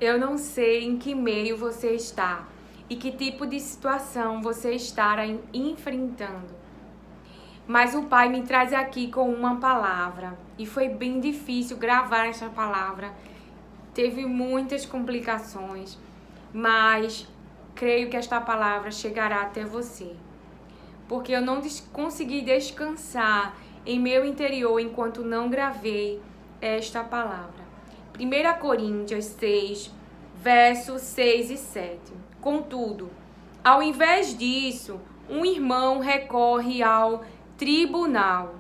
Eu não sei em que meio você está e que tipo de situação você está enfrentando. Mas o Pai me traz aqui com uma palavra. E foi bem difícil gravar essa palavra. Teve muitas complicações. Mas creio que esta palavra chegará até você. Porque eu não consegui descansar em meu interior enquanto não gravei esta palavra. 1 Coríntios 6, versos 6 e 7. Contudo, ao invés disso, um irmão recorre ao tribunal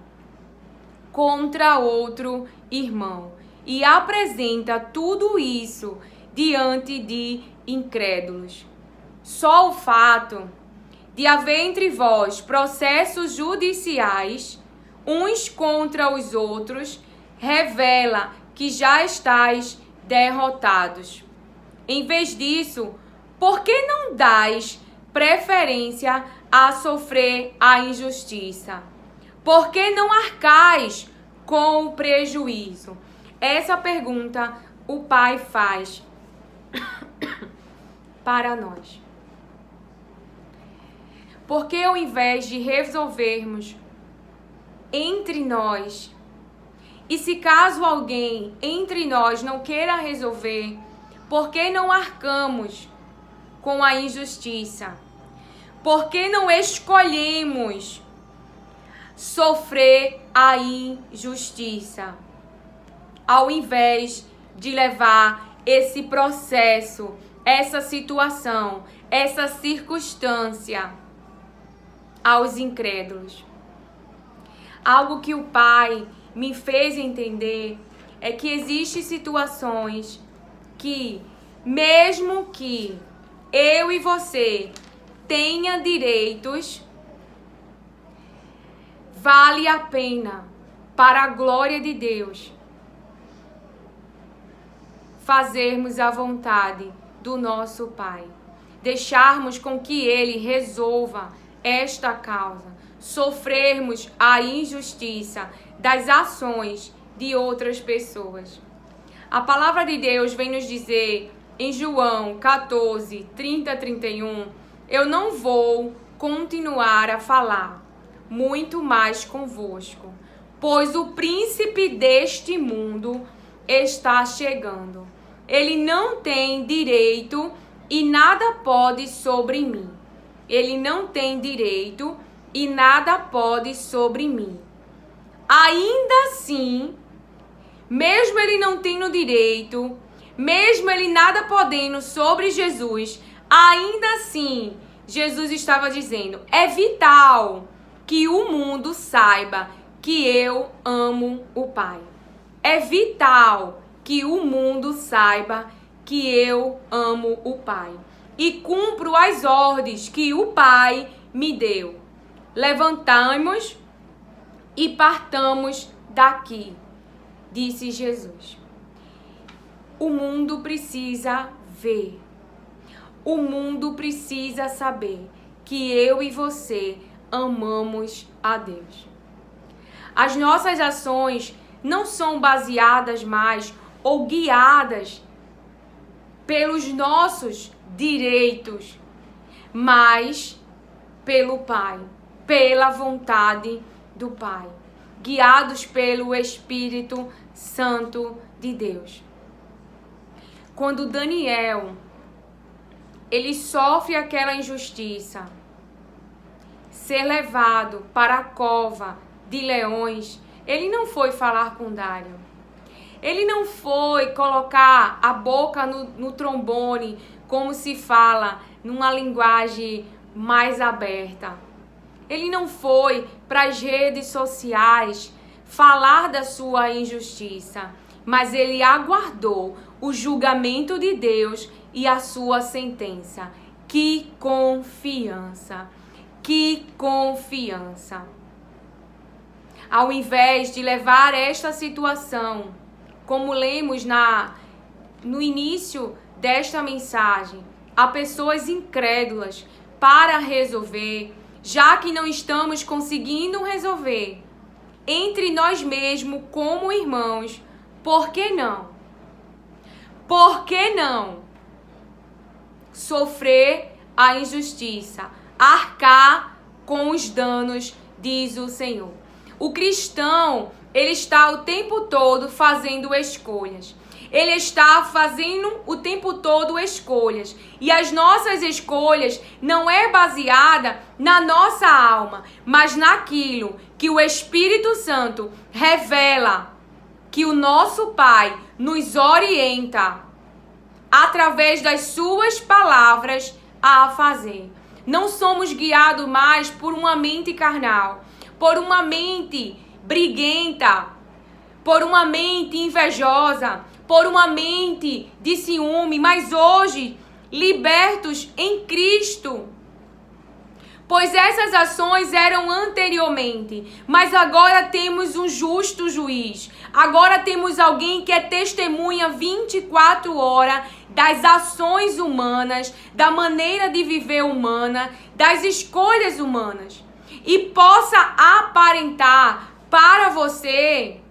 contra outro irmão e apresenta tudo isso diante de incrédulos. Só o fato de haver entre vós processos judiciais, uns contra os outros, revela que já estáis derrotados. Em vez disso, por que não dais preferência a sofrer a injustiça? Por que não arcais com o prejuízo? Essa pergunta o Pai faz para nós. Porque ao invés de resolvermos entre nós, e se caso alguém entre nós não queira resolver, por que não arcamos com a injustiça? Por que não escolhemos sofrer a injustiça, ao invés de levar esse processo, essa situação, essa circunstância aos incrédulos? Algo que o Pai me fez entender é que existem situações que, mesmo que eu e você tenha direitos, vale a pena, para a glória de Deus, fazermos a vontade do nosso Pai. Deixarmos com que Ele resolva esta causa. Sofrermos a injustiça das ações de outras pessoas. A palavra de Deus vem nos dizer em João 14, 30 a 31, eu não vou continuar a falar muito mais convosco, pois o príncipe deste mundo está chegando. Ele não tem direito e nada pode sobre mim. Ele não tem direito e nada pode sobre mim. Ainda assim, mesmo ele não tendo direito, mesmo ele nada podendo sobre Jesus, ainda assim, Jesus estava dizendo, é vital que o mundo saiba que eu amo o Pai. É vital que o mundo saiba que eu amo o Pai. E cumpro as ordens que o Pai me deu. Levantamos e partamos daqui, disse Jesus. O mundo precisa ver. O mundo precisa saber que eu e você amamos a Deus. As nossas ações não são baseadas mais ou guiadas pelos nossos direitos, mas pelo Pai, pela vontade do Pai, guiados pelo Espírito Santo de Deus. Quando Daniel, ele sofre aquela injustiça, ser levado para a cova de leões, ele não foi falar com Dário. Ele não foi colocar a boca no trombone, como se fala numa linguagem mais aberta. Ele não foi para as redes sociais falar da sua injustiça, mas ele aguardou o julgamento de Deus e a sua sentença. Que confiança! Que confiança! Ao invés de levar esta situação, como lemos no início desta mensagem, a pessoas incrédulas para resolver, já que não estamos conseguindo resolver entre nós mesmos como irmãos, por que não? Por que não sofrer a injustiça, arcar com os danos, diz o Senhor. O cristão, ele está o tempo todo fazendo escolhas. Ele está fazendo o tempo todo escolhas. E as nossas escolhas não é baseada na nossa alma, mas naquilo que o Espírito Santo revela, que o nosso Pai nos orienta através das suas palavras a fazer. Não somos guiados mais por uma mente carnal, por uma mente briguenta, por uma mente invejosa, por uma mente de ciúme, mas hoje libertos em Cristo. Pois essas ações eram anteriormente, mas agora temos um justo juiz. Agora temos alguém que é testemunha 24 horas das ações humanas, da maneira de viver humana, das escolhas humanas. E possa aparentar para você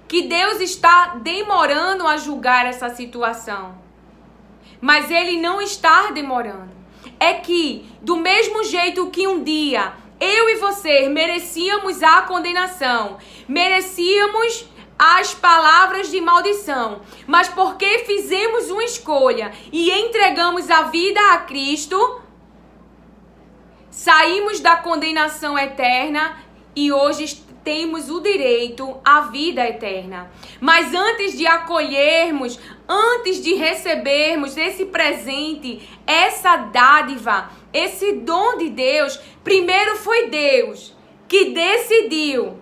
que Deus está demorando a julgar essa situação. Mas Ele não está demorando. É que, do mesmo jeito que um dia eu e você merecíamos a condenação, merecíamos as palavras de maldição, mas porque fizemos uma escolha e entregamos a vida a Cristo, saímos da condenação eterna e hoje temos o direito à vida eterna. Mas antes de acolhermos, antes de recebermos esse presente, essa dádiva, esse dom de Deus, primeiro foi Deus que decidiu.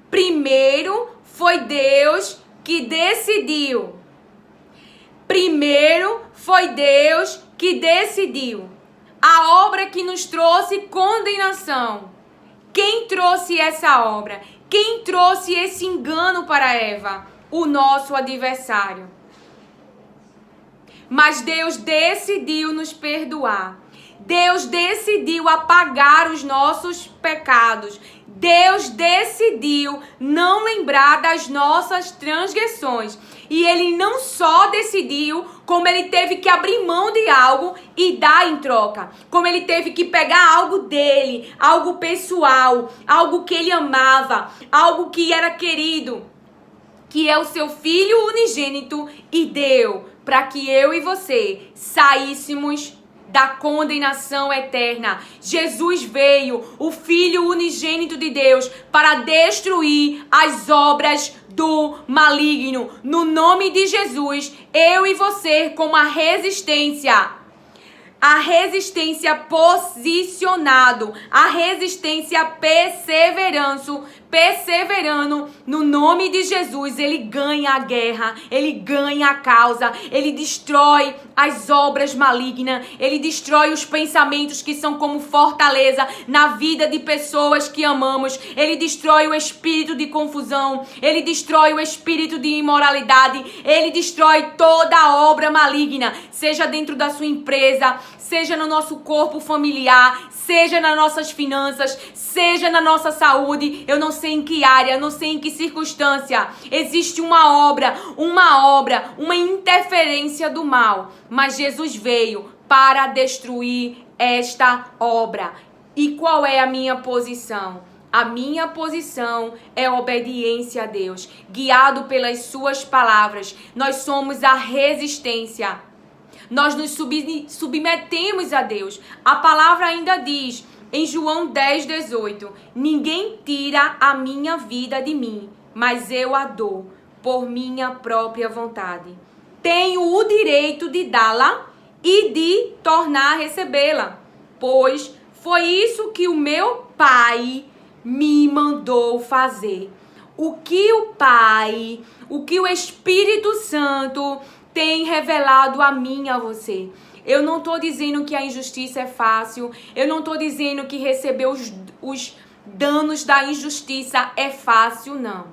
Primeiro foi Deus que decidiu. Primeiro foi Deus que decidiu. A obra que nos trouxe condenação. Quem trouxe essa obra? Quem trouxe esse engano para Eva? O nosso adversário. Mas Deus decidiu nos perdoar. Deus decidiu apagar os nossos pecados. Deus decidiu não lembrar das nossas transgressões. E Ele não só decidiu, como Ele teve que abrir mão de algo e dar em troca. Como Ele teve que pegar algo dele, algo pessoal, algo que Ele amava, algo que era querido, que é o seu Filho unigênito, e deu para que eu e você saíssemos da condenação eterna. Jesus veio, o Filho unigênito de Deus, para destruir as obras do maligno. No nome de Jesus, eu e você, como a resistência posicionado, a resistência perseverando no nome de Jesus, Ele ganha a guerra, Ele ganha a causa, Ele destrói as obras malignas, Ele destrói os pensamentos que são como fortaleza na vida de pessoas que amamos, Ele destrói o espírito de confusão, Ele destrói o espírito de imoralidade, Ele destrói toda a obra maligna, seja dentro da sua empresa, seja no nosso corpo familiar, seja nas nossas finanças, seja na nossa saúde. Eu não sei em que área, não sei em que circunstância. Existe uma interferência do mal. Mas Jesus veio para destruir esta obra. E qual é a minha posição? A minha posição é obediência a Deus, guiado pelas suas palavras. Nós somos a resistência. Nós nos submetemos a Deus. A palavra ainda diz, em João 10:18, ninguém tira a minha vida de mim, mas eu a dou por minha própria vontade. Tenho o direito de dá-la e de tornar a recebê-la, pois foi isso que o meu Pai me mandou fazer. O que o Pai, o que o Espírito Santo tem revelado a mim e a você. Eu não estou dizendo que a injustiça é fácil. Eu não estou dizendo que receber os danos da injustiça é fácil, não.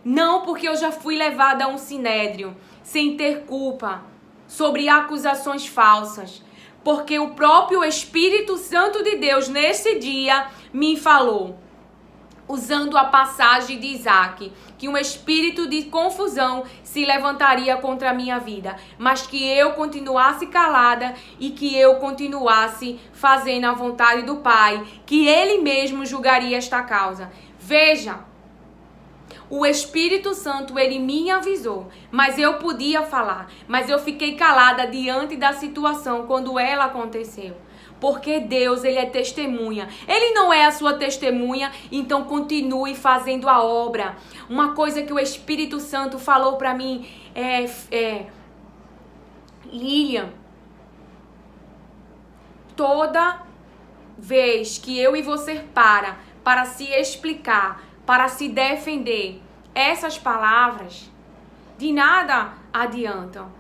Não, porque eu já fui levada a um sinédrio sem ter culpa sobre acusações falsas. Porque o próprio Espírito Santo de Deus, nesse dia, me falou. usando a passagem de Isaac, que um espírito de confusão se levantaria contra a minha vida, mas que eu continuasse calada e que eu continuasse fazendo a vontade do Pai, que Ele mesmo julgaria esta causa. Veja, o Espírito Santo, ele me avisou, mas eu podia falar, mas eu fiquei calada diante da situação quando ela aconteceu. Porque Deus, ele é testemunha. Ele não é a sua testemunha, então continue fazendo a obra. Uma coisa que o Espírito Santo falou para mim Lilian, toda vez que eu e você para se explicar, para se defender, essas palavras de nada adiantam,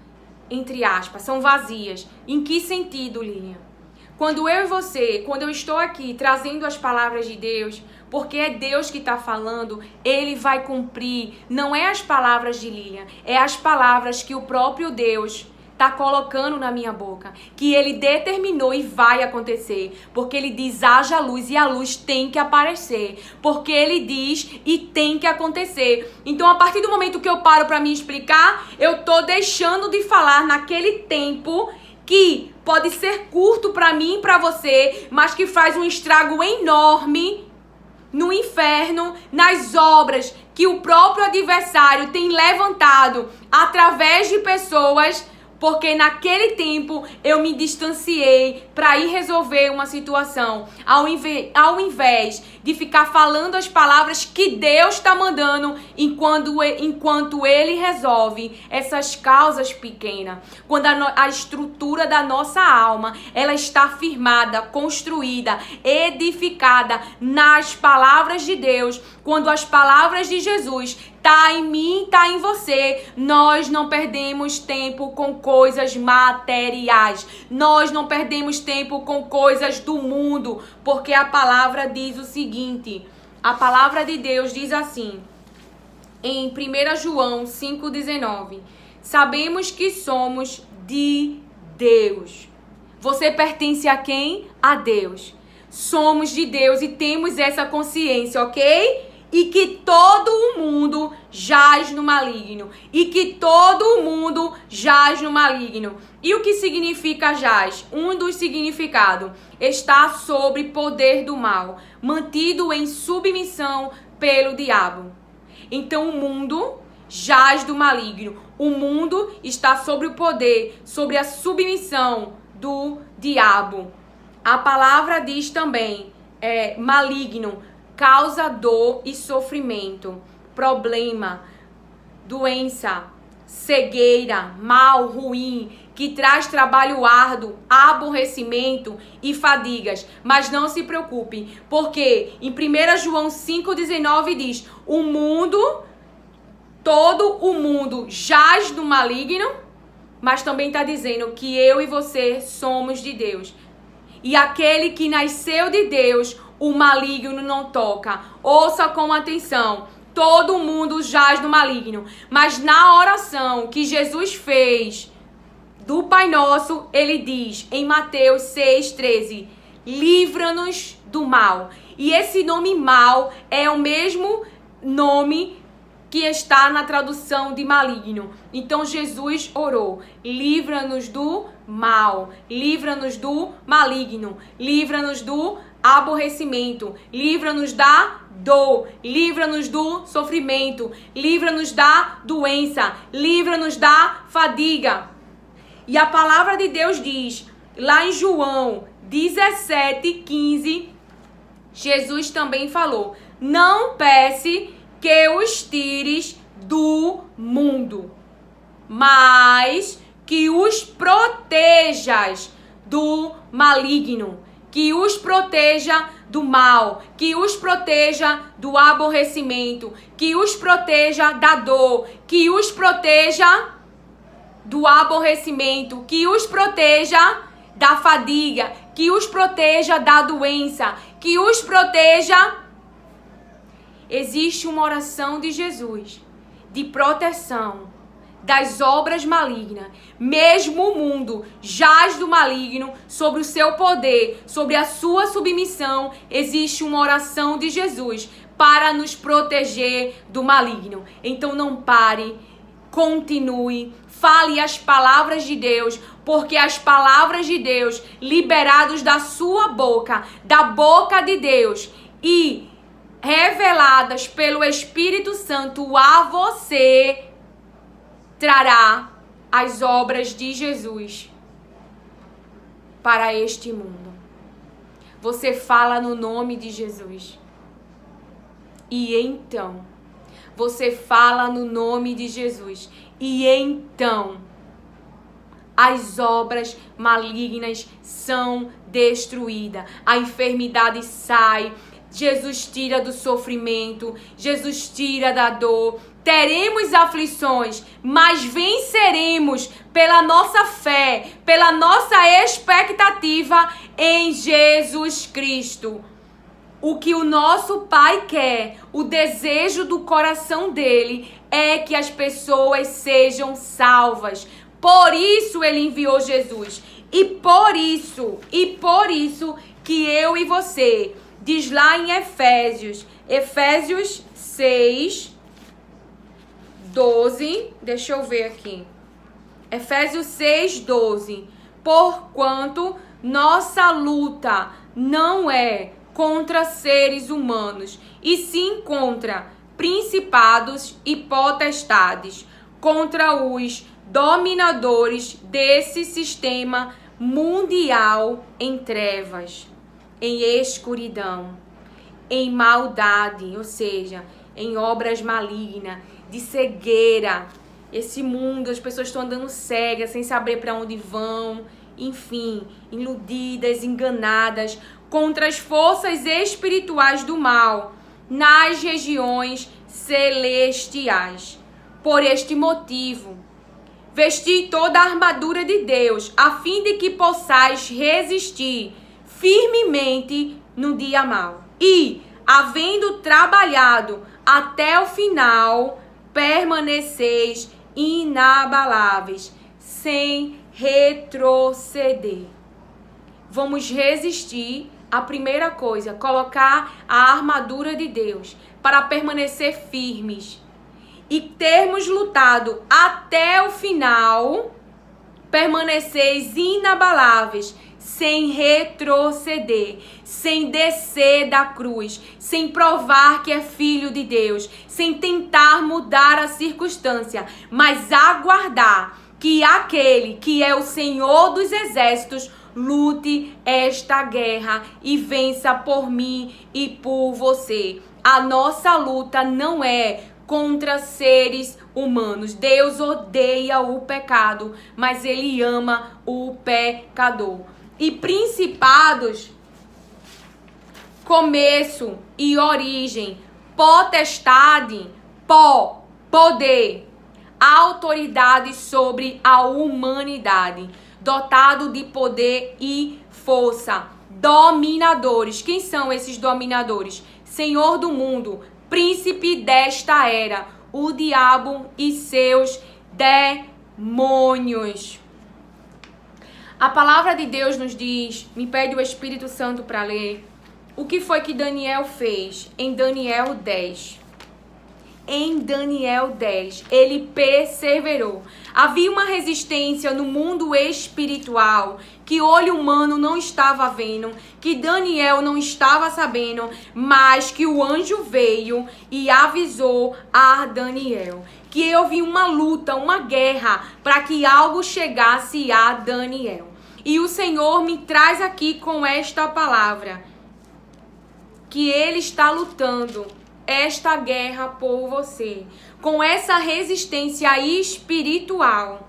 entre aspas, são vazias. Em que sentido, Lilian? Quando eu e você, quando eu estou aqui trazendo as palavras de Deus, porque é Deus que está falando, Ele vai cumprir. Não é as palavras de Lilian, é as palavras que o próprio Deus está colocando na minha boca, que Ele determinou e vai acontecer, porque Ele diz haja luz e a luz tem que aparecer, porque Ele diz e tem que acontecer. Então, a partir do momento que eu paro para me explicar, eu estou deixando de falar naquele tempo que pode ser curto para mim e para você, mas que faz um estrago enorme no inferno, nas obras que o próprio adversário tem levantado através de pessoas, porque naquele tempo eu me distanciei para ir resolver uma situação, ao invés de ficar falando as palavras que Deus está mandando enquanto Ele resolve essas causas pequenas. Quando a estrutura da nossa alma, ela está firmada, construída, edificada nas palavras de Deus, quando as palavras de Jesus tá em mim, tá em você, nós não perdemos tempo com coisas materiais. Nós não perdemos tempo com coisas do mundo, porque a palavra diz o seguinte, a palavra de Deus diz assim, em 1 João 5,19, sabemos que somos de Deus. Você pertence a quem? A Deus. Somos de Deus e temos essa consciência, ok? E que todo o mundo jaz no maligno. E que todo o mundo jaz no maligno. E o que significa jaz? Um dos significados. Está sob poder do mal. Mantido em submissão pelo diabo. Então o mundo jaz do maligno. O mundo está sob o poder, sobre a submissão do diabo. A palavra diz também, maligno, causa dor e sofrimento, problema, doença, cegueira, mal, ruim, que traz trabalho árduo, aborrecimento e fadigas. Mas não se preocupe, porque em 1 João 5,19 diz, todo o mundo jaz no maligno, mas também está dizendo que eu e você somos de Deus. E aquele que nasceu de Deus, o maligno não toca. Ouça com atenção. Todo mundo jaz no maligno. Mas na oração que Jesus fez do Pai Nosso, ele diz em Mateus 6,13, livra-nos do mal. E esse nome mal é o mesmo nome que está na tradução de maligno. Então Jesus orou, livra-nos do mal, livra-nos do maligno, livra-nos do aborrecimento, livra-nos da dor, livra-nos do sofrimento, livra-nos da doença, livra-nos da fadiga. E a palavra de Deus diz, lá em João 17,15, Jesus também falou, não peça que os tires do mundo, mas que os protejas do maligno, que os proteja do mal, que os proteja do aborrecimento, que os proteja da dor, que os proteja do aborrecimento, que os proteja da fadiga, que os proteja da doença, que os proteja. Existe uma oração de Jesus de proteção, das obras malignas. Mesmo o mundo jaz do maligno sobre o seu poder, sobre a sua submissão, existe uma oração de Jesus para nos proteger do maligno. Então não pare, continue, fale as palavras de Deus, porque as palavras de Deus, liberadas da sua boca, da boca de Deus e reveladas pelo Espírito Santo a você, trará as obras de Jesus para este mundo. Você fala no nome de Jesus. E então, você fala no nome de Jesus. E então, as obras malignas são destruídas. A enfermidade sai. Jesus tira do sofrimento. Jesus tira da dor. Teremos aflições, mas venceremos pela nossa fé, pela nossa expectativa em Jesus Cristo. O que o nosso Pai quer, o desejo do coração dele, é que as pessoas sejam salvas. Por isso ele enviou Jesus. E por isso que eu e você, diz lá em Efésios 6, 12, deixa eu ver aqui. Efésios 6, 12. Porquanto nossa luta não é contra seres humanos, e sim contra principados e potestades, contra os dominadores desse sistema mundial em trevas, em escuridão, em maldade, ou seja, em obras malignas, de cegueira. Esse mundo, as pessoas estão andando cegas, sem saber para onde vão, enfim, iludidas, enganadas, contra as forças espirituais do mal, nas regiões celestiais. Por este motivo, vesti toda a armadura de Deus, a fim de que possais resistir firmemente no dia mau. E, havendo trabalhado até o final, permaneceis inabaláveis, sem retroceder. Vamos resistir. A primeira coisa, colocar a armadura de Deus para permanecer firmes e termos lutado até o final, permaneceis inabaláveis, sem retroceder, sem descer da cruz, sem provar que é filho de Deus, sem tentar mudar a circunstância, mas aguardar que aquele que é o Senhor dos exércitos lute esta guerra e vença por mim e por você. A nossa luta não é contra seres humanos. Deus odeia o pecado, mas ele ama o pecador. E principados, começo e origem, potestade, poder, autoridade sobre a humanidade, dotado de poder e força, dominadores. Quem são esses dominadores? Senhor do mundo, príncipe desta era, o diabo e seus demônios. A palavra de Deus nos diz, me pede o Espírito Santo para ler, o que foi que Daniel fez em Daniel 10. Em Daniel 10, ele perseverou. Havia uma resistência no mundo espiritual que olho humano não estava vendo, que Daniel não estava sabendo, mas que o anjo veio e avisou a Daniel que houve uma luta, uma guerra para que algo chegasse a Daniel. E o Senhor me traz aqui com esta palavra, que ele está lutando esta guerra por você, com essa resistência espiritual,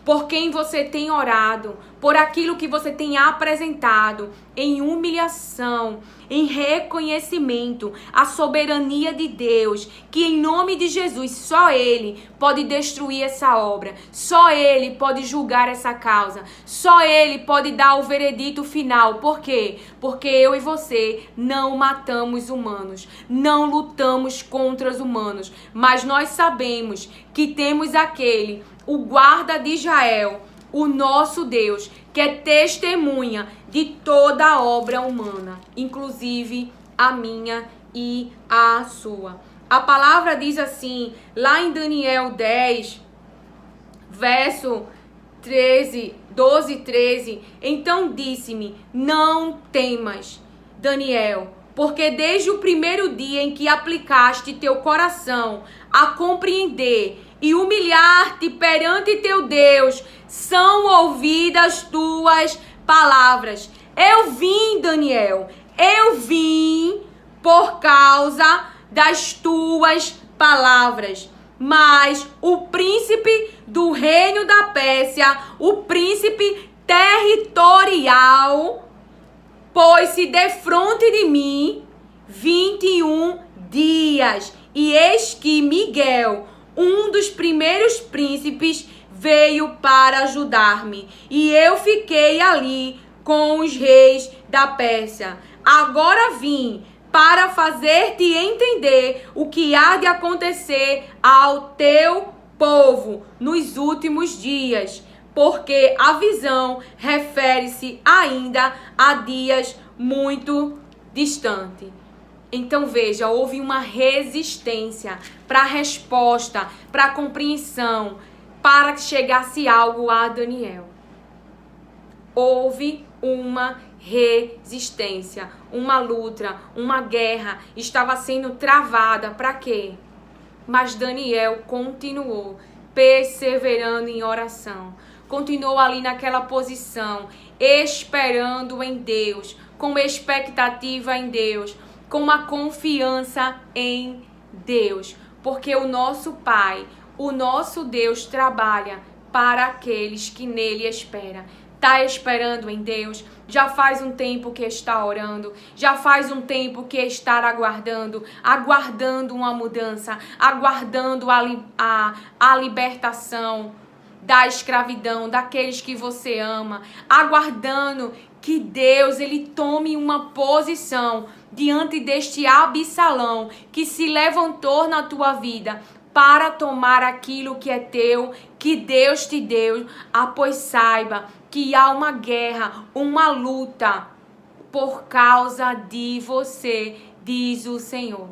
por quem você tem orado, por aquilo que você tem apresentado em humilhação, em reconhecimento à soberania de Deus, que em nome de Jesus só Ele pode destruir essa obra, só Ele pode julgar essa causa, só Ele pode dar o veredito final. Por quê? Porque eu e você não matamos humanos, não lutamos contra os humanos, mas nós sabemos que temos aquele, o guarda de Israel, o nosso Deus, que é testemunha de toda a obra humana, inclusive a minha e a sua. A palavra diz assim, lá em Daniel 10, verso 12 e 13, então disse-me, não temas, Daniel, porque desde o primeiro dia em que aplicaste teu coração a compreender e humilhar-te perante teu Deus, são ouvidas tuas palavras. Eu vim, Daniel, eu vim por causa das tuas palavras. Mas o príncipe do reino da Pérsia, o príncipe territorial, pôs-se defronte de mim 21 dias. E eis que Miguel, um dos primeiros príncipes, veio para ajudar-me. E eu fiquei ali com os reis da Pérsia. Agora vim para fazer-te entender o que há de acontecer ao teu povo nos últimos dias, porque a visão refere-se ainda a dias muito distantes. Então veja, houve uma resistência para a resposta, para a compreensão, para que chegasse algo a Daniel. Houve uma resistência, uma luta, uma guerra estava sendo travada. Para quê? Mas Daniel continuou perseverando em oração, continuou ali naquela posição, esperando em Deus, com expectativa em Deus, com uma confiança em Deus, porque o nosso Pai, o nosso Deus trabalha para aqueles que nele esperam. Está esperando em Deus? Já faz um tempo que está orando, já faz um tempo que está aguardando uma mudança, aguardando a libertação da escravidão, daqueles que você ama, aguardando que Deus ele tome uma posição diante deste Absalão que se levantou na tua vida para tomar aquilo que é teu, que Deus te deu. Pois saiba que há uma guerra, uma luta por causa de você, diz o Senhor.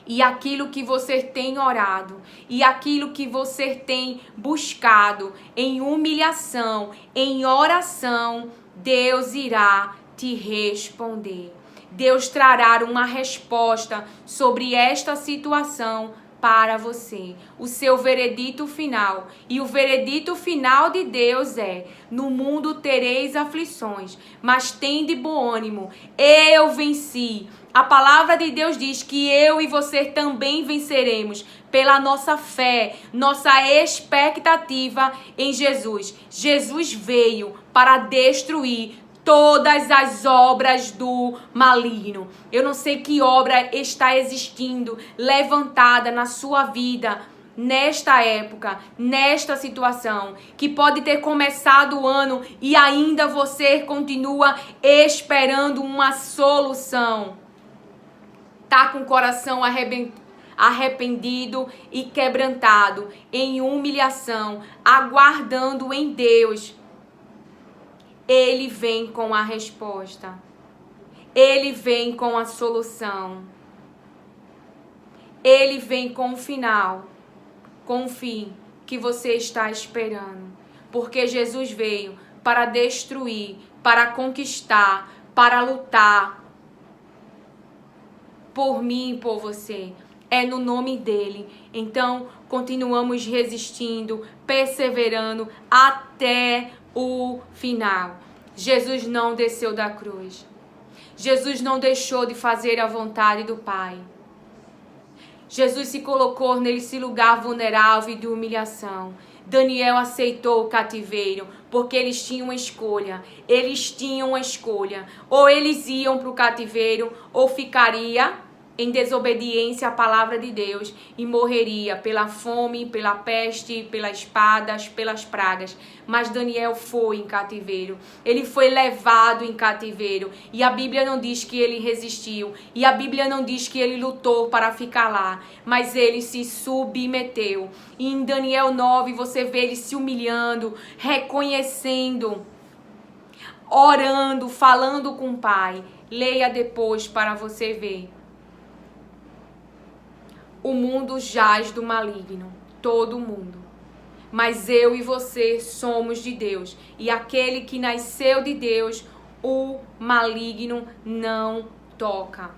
E aquilo que você tem orado, e aquilo que você tem buscado em humilhação, em oração, Deus irá te responder. Deus trará uma resposta sobre esta situação para você, o seu veredito final. E o veredito final de Deus é: no mundo tereis aflições, mas tende bom ânimo, eu venci. A palavra de Deus diz que eu e você também venceremos pela nossa fé, nossa expectativa em Jesus. Jesus veio para destruir todas as obras do maligno. Eu não sei que obra está existindo, levantada na sua vida, nesta época, nesta situação, que pode ter começado o ano e ainda você continua esperando uma solução. Tá com o coração arrependido e quebrantado, em humilhação, aguardando em Deus. Ele vem com a resposta. Ele vem com a solução. Ele vem com o final, com o fim que você está esperando. Porque Jesus veio para destruir, para conquistar, para lutar por mim e por você. É no nome dele. Então, continuamos resistindo, perseverando até o final. Jesus não desceu da cruz. Jesus não deixou de fazer a vontade do Pai. Jesus se colocou nesse lugar vulnerável e de humilhação. Daniel aceitou o cativeiro, porque eles tinham uma escolha. Eles tinham uma escolha. Ou eles iam para o cativeiro, ou ficaria em desobediência à palavra de Deus e morreria pela fome, pela peste, pelas espadas, pelas pragas. Mas Daniel foi em cativeiro. Ele foi levado em cativeiro. E a Bíblia não diz que ele resistiu. E a Bíblia não diz que ele lutou para ficar lá. Mas ele se submeteu. E em Daniel 9 você vê ele se humilhando, reconhecendo, orando, falando com o Pai. Leia depois para você ver. O mundo jaz do maligno, todo mundo. Mas eu e você somos de Deus. E aquele que nasceu de Deus, o maligno não toca.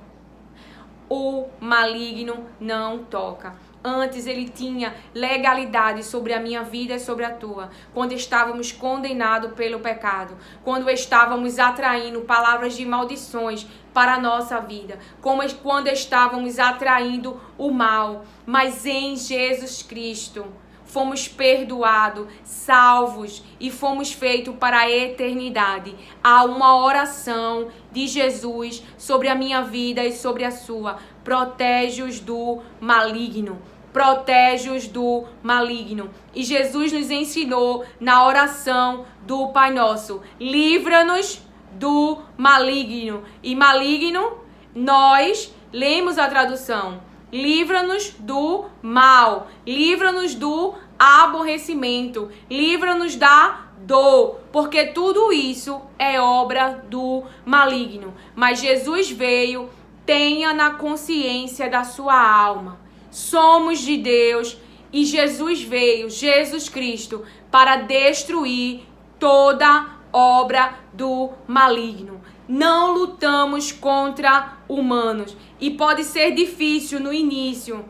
O maligno não toca. Antes ele tinha legalidade sobre a minha vida e sobre a tua. Quando estávamos condenados pelo pecado. Quando estávamos atraindo palavras de maldições para a nossa vida. Quando estávamos atraindo o mal. Mas em Jesus Cristo fomos perdoados, salvos e fomos feitos para a eternidade. Há uma oração de Jesus sobre a minha vida e sobre a sua. Protege-os do maligno. Protege-os do maligno. E Jesus nos ensinou na oração do Pai Nosso. Livra-nos do maligno. E maligno, nós lemos a tradução. Livra-nos do mal. Livra-nos do aborrecimento. Livra-nos da dor. Porque tudo isso é obra do maligno. Mas Jesus veio, tenha na consciência da sua alma. Somos de Deus e Jesus veio, Jesus Cristo, para destruir toda obra do maligno. Não lutamos contra humanos e pode ser difícil no início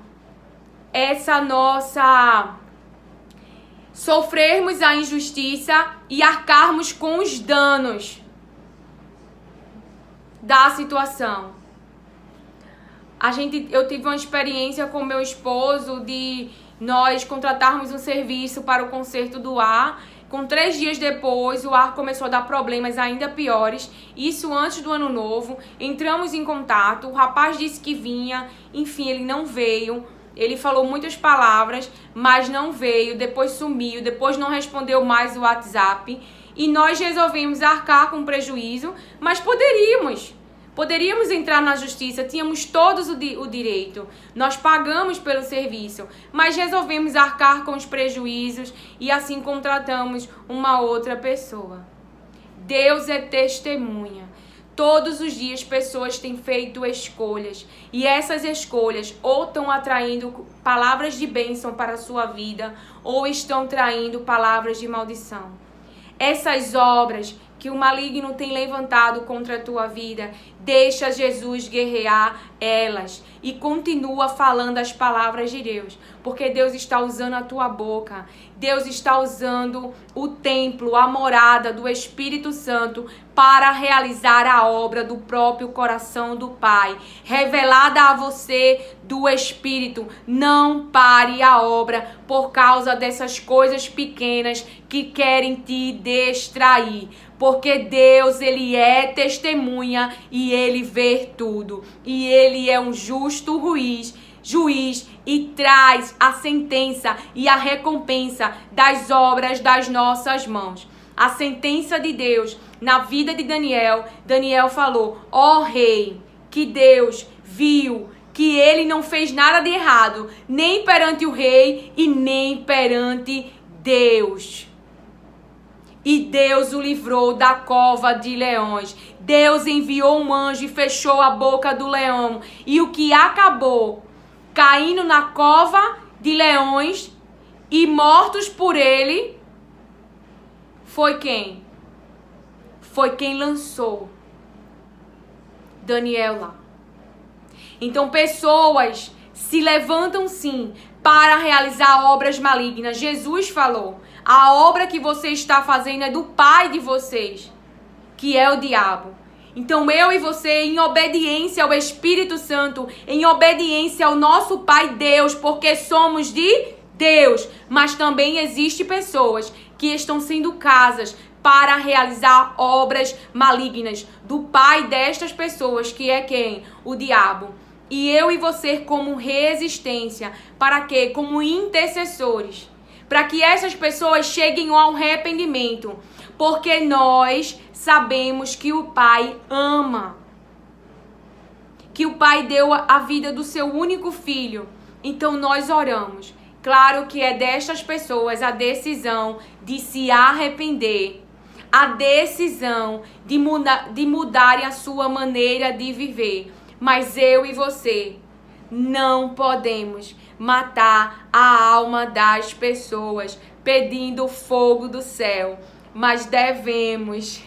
sofrermos a injustiça e arcarmos com os danos da situação. Eu tive uma experiência com meu esposo de nós contratarmos um serviço para o conserto do ar. Com 3 dias depois, o ar começou a dar problemas ainda piores. Isso antes do ano novo. Entramos em contato, o rapaz disse que vinha. Enfim, ele não veio. Ele falou muitas palavras, mas não veio. Depois sumiu, depois não respondeu mais o WhatsApp. E nós resolvemos arcar com prejuízo, mas Poderíamos entrar na justiça, tínhamos todos o direito. Nós pagamos pelo serviço, mas resolvemos arcar com os prejuízos e assim contratamos uma outra pessoa. Deus é testemunha. Todos os dias pessoas têm feito escolhas e essas escolhas ou estão atraindo palavras de bênção para a sua vida ou estão traindo palavras de maldição. Essas obras que o maligno tem levantado contra a tua vida, deixa Jesus guerrear elas e continua falando as palavras de Deus, porque Deus está usando a tua boca, Deus está usando o templo, a morada do Espírito Santo para realizar a obra do próprio coração do Pai, revelada a você do Espírito. Não pare a obra por causa dessas coisas pequenas que querem te distrair. Porque Deus, Ele é testemunha e Ele vê tudo. E Ele é um justo juiz e traz a sentença e a recompensa das obras das nossas mãos. A sentença de Deus na vida de Daniel. Daniel falou: ó rei, que Deus viu que ele não fez nada de errado, nem perante o rei e nem perante Deus. E Deus o livrou da cova de leões. Deus enviou um anjo e fechou a boca do leão. E o que acabou caindo na cova de leões e mortos por ele foi quem? Foi quem lançou Daniel lá. Então pessoas se levantam sim para realizar obras malignas. Jesus falou: a obra que você está fazendo é do pai de vocês, que é o diabo. Então eu e você, em obediência ao Espírito Santo, em obediência ao nosso Pai Deus, porque somos de Deus, mas também existem pessoas que estão sendo casas para realizar obras malignas do pai destas pessoas, que é quem? O diabo. E eu e você como resistência, para quê? Como intercessores, para que essas pessoas cheguem ao arrependimento, porque nós sabemos que o Pai ama, que o Pai deu a vida do seu único filho. Então nós oramos. Claro que é destas pessoas a decisão de se arrepender, a decisão de mudarem a sua maneira de viver. Mas eu e você não podemos matar a alma das pessoas pedindo fogo do céu, mas devemos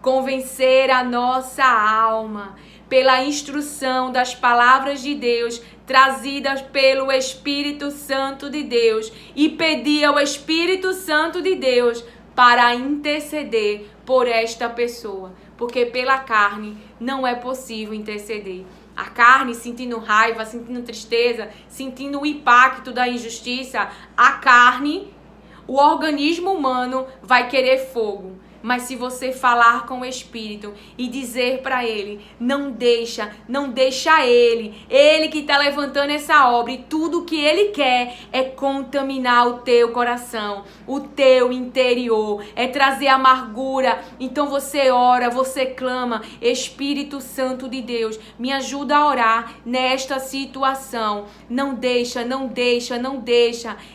convencer a nossa alma pela instrução das palavras de Deus trazidas pelo Espírito Santo de Deus e pedir ao Espírito Santo de Deus para interceder por esta pessoa, porque pela carne não é possível interceder. A carne sentindo raiva, sentindo tristeza, sentindo o impacto da injustiça, a carne, o organismo humano vai querer fogo. Mas se você falar com o Espírito e dizer para ele, não deixa ele que está levantando essa obra, e tudo que ele quer é contaminar o teu coração, o teu interior, é trazer amargura. Então você ora, você clama, Espírito Santo de Deus, me ajuda a orar nesta situação. Não deixa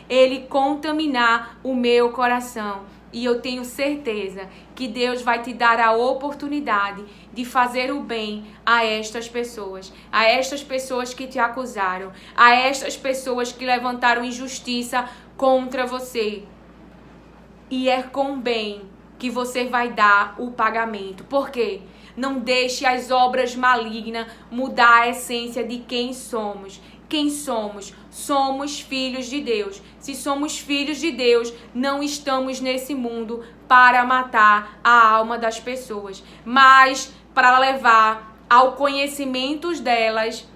ele contaminar o meu coração. E eu tenho certeza que Deus vai te dar a oportunidade de fazer o bem a estas pessoas que te acusaram, a estas pessoas que levantaram injustiça contra você. E é com bem que você vai dar o pagamento. Por quê? Não deixe as obras malignas mudar a essência de quem somos. Quem somos? Somos filhos de Deus. Se somos filhos de Deus, não estamos nesse mundo para matar a alma das pessoas, mas para levar ao conhecimento delas,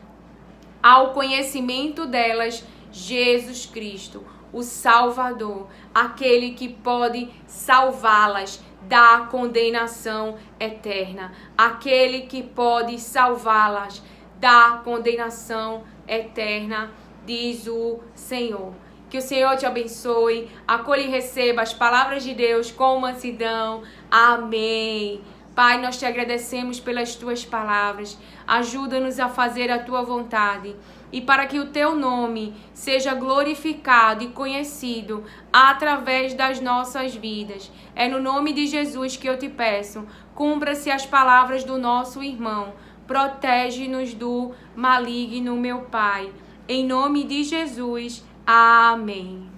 Jesus Cristo, o Salvador, aquele que pode salvá-las da condenação eterna, aquele que pode salvá-las da condenação eterna, diz o Senhor. Que o Senhor te abençoe, acolha e receba as palavras de Deus com mansidão. Amém. Pai, nós te agradecemos pelas tuas palavras. Ajuda-nos a fazer a tua vontade e para que o teu nome seja glorificado e conhecido através das nossas vidas. É no nome de Jesus que eu te peço. Cumpra-se as palavras do nosso irmão. Protege-nos do maligno, meu Pai. Em nome de Jesus. Amém.